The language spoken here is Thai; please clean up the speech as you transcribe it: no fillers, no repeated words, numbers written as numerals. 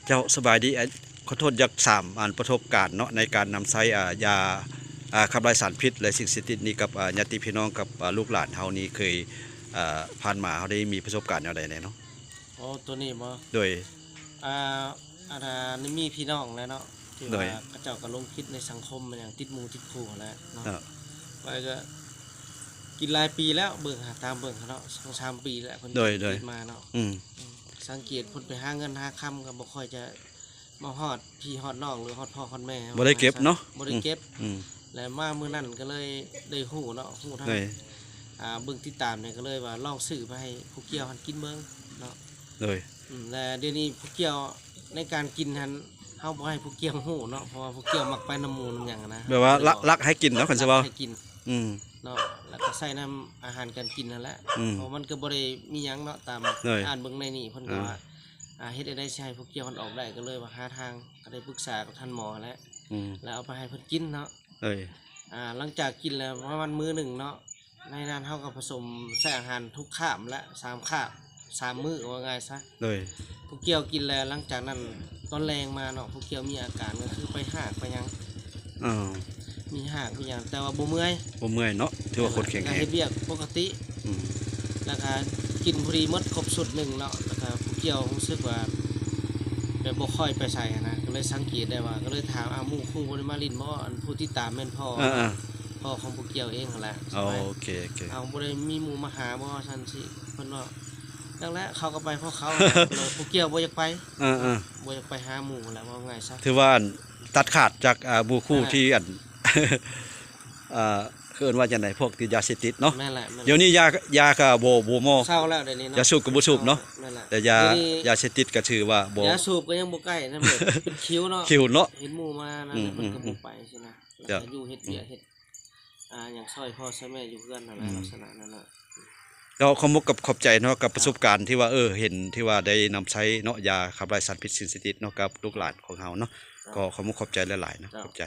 เจ้าสบายดีขอโทษยักสามอันประสบการณ์เนาะในการนำใช้ยาขับไล่สารพิษและสิ่งเสพติดนี้กับญาติพี่น้องกับลูกหลานเฮานี้เคยผ่านมาเฮาได้มีประสบการณ์อะไรเนาะโอ้ตัวนี้บ่โดยอ่านี่มีพี่น้องแล้วเนาะที่ว่าเขาเจ้าก็ลงคิดในสังคมมันอย่างติดหมู่ติดคู่แล้วเนาะไปก็กินหลายปีแล้วเบิ่งหาตามเบิ่งเขาเนาะ2-3 ปีแล้วเพิ่นติดมาเนาะสังเกตเพิ่นไปหาเงินหาค่ำก็บ่ค่อยจะมาฮอดพี่ฮอดน้องหรือฮอดพ่อฮอดแม่บ่ได้เก็บเนาะบ่ได้เก็บแล้วมามื้อนั้นก็เลยได้ฮู้เนาะฮู้ทั้งเบิ่งติดตามเนี่ยก็เลยว่าลองซื้อไปให้ผู้เกี่ยวหันกินเบิ่งเนาะเลยและเดี๋ยวนี้ผู้เกี่ยวในการกินหันเฮาบ่ให้ผู้เกี่ยวฮู้เนาะเพราะว่าผู้เกี่ยวมักไปน้ำหมูน้ำหยังนะแบบว่าลักให้กินเนาะคันสิว่าให้กินเนาะแล้วก็ใส่น้ำอาหารการกินนั่นแหละเพราะมันก็บ่ได้มีหยังเนาะตามอ่านเบิ่งในนี่เพิ่นก็ว่าเฮ็ดได้ใช้ผู้เกี่ยวมันออกได้ก็เลยว่าหาทางก็ได้ปรึกษากับท่านหมอแล้วเอาไปให้เพิ่นกินเนาะหลังจากกินแล้วประมาณมื้อหนึ่งเนาะในนั้นเฮาก็ผสมใส่อาหารทุกคาบและ3 คาบ3 มื้อว่าง่ายซะผู้เกี่ยวกินแล้วหลังจากนั้นตอนแรงมาเนาะผู้เกี่ยวมีอาการก็คือไปหากไปยังมีหากมีหยังแต่ว่าบ่เมื่อยเนาะถือว่าคนแข็งแรงเฮ็ดเวียกปกติแล้วก็กินพอดีหมดครบสุดหนึ่งเนาะแล้วก็ผู้เกี่ยวรู้สึกว่าแบบบ่ค่อยไปใส่นะก็เลยสังเกตได้ว่าก็เลยถามหมู่คู่บ่ได้มาลิ้นบ่อันผู้ที่ตามแม่นพ่อของผู้เกี่ยวเองหั่นแหละโอเคบ่ได้มีหมู่มาหาบ่ซั่นสิเพิ่นว่าดังแล้วเขาก็ไปเพราะเขาผู้เกี่ยวบ่อยากไปบ่อยากไปหาหมู่แหละว่าง่ายซะถือว่าตัดขาดจากหมู่คู่ที่อันคือเอิ้นว่าจังได๋พวกติดยาเสพติดเนาะเดี๋ยวนี้ยาก็บ่มอเศร้าแล้วเดี๋ยวนี้เนาะยาสูบก็บ่สูบเนาะแต่ยาเสพติดก็ถือว่าบ่ยาสูบก็ยังบ่ใกล้นะเป็นคิวเนาะเห็นหมู่มานั่นเพิ่นก็บ่ไปซินะอยู่เฮ็ดเวียกเฮ็ดอย่างซอยพ่อซอยแม่อยู่เพื่อนนั่นแหละลักษณะนั้นน่ะเราขอบใจเนาะกับประสบการณ์ที่ว่าเห็นที่ว่าได้นำใช้เนาะยาขับไล่สารพิษสิ่งเสพติดเนาะกับลูกหลานของเฮาเนาะก็ขอบใจหลายๆนะขอบใจ